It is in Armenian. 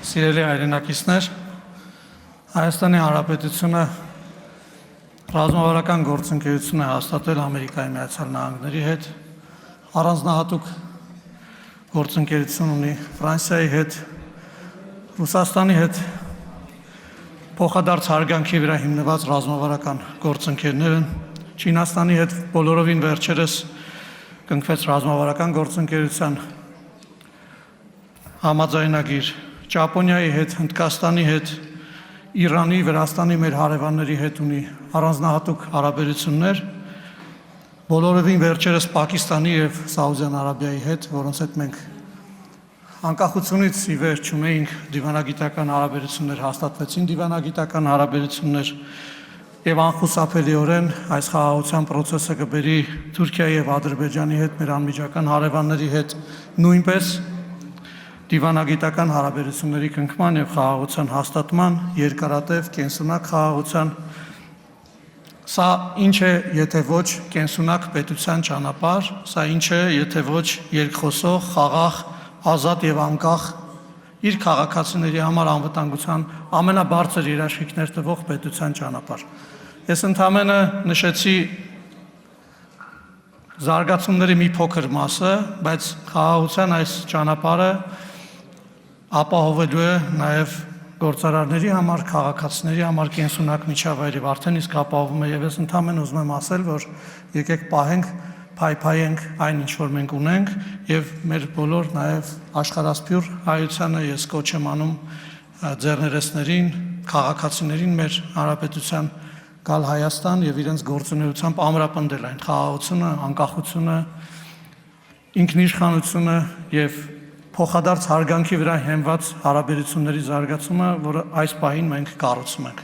Սիրելի հայրենակիցներ, Հայաստանի Հանրապետությունը ռազմավարական գործընկերություն է հաստատել Ամերիկայի Միացյալ Նահանգների հետ, առանձնահատուկ գործընկերություն ունի Ֆրանսիայի հետ, Ռուսաստանի հետ, փոխադարձ հարգանքի վրա հիմնված ռազմավարական գործընկերներ են, Չինաստանի հետ բոլորովին վերջերս կնքվեց ռազմավարական գործընկերության համաձայնագիր, Ճապոնիայի հետ, Հնդկաստանի հետ, Իրանի, Վրաստանի մեր հարևանների հետ ունի առանձնահատուկ հարաբերություններ, բոլորովին վերջերս Պակիստանի եւ Սաուդյան Արաբիայի հետ, որոնց հետ մենք անկախությունից ի վեր ունեինք դիվանագիտական հարաբերություններ, հաստատվեցին դիվանագիտական հարաբերություններ եւ անխուսափելիորեն այս խաղաղության process-ը կբերի Թուրքիայի եւ Ադրբեջանի հետ մեր անմիջական հարևանների հետ նույնպես դիվանագիտական հարաբերությունների կնքման եւ խաղաղության հաստատման, երկարատև կենսունակ խաղաղության, սա ինչ է, եթե ոչ կենսունակ պետության ճանապարհ, սա ինչ է, եթե ոչ երկխոսող, խաղաղ, ազատ եւ անկախ իր քաղաքացիների համար անվտանգության ամենաբարձր երաշխիքներ տվող պետության ճանապարհ։ Ես ընդհանրապես նշեցի զարգացումների մի փոքր մասը, բայց խաղաղության այս ճանապարհը ապահովելու է նաև գործարարների համար, քաղաքացիների համար կենսունակ միջավայր եւ արդեն իսկ ապահովում է եւ ես ընդհանրապես ուզում եմ ասել, որ եկեք պահենք, փայփայենք այն ինչ որ մենք ունենք եւ մեր բոլոր նաև աշխարհասփյուր հայությանը ես կոչ եմ անում ձեռներեցներին, քաղաքացիներին մեր հանրապետության գալ Հայաստան եւ իրենց գործունեությամբ ամրապնդել այն խաղաղությունը, անկախությունը, ինքնիշխանությունը եւ փոխադարձ հարգանքի վրա հենված հարաբերությունների զարգացումը, որը այս պահին մենք կառուցում ենք։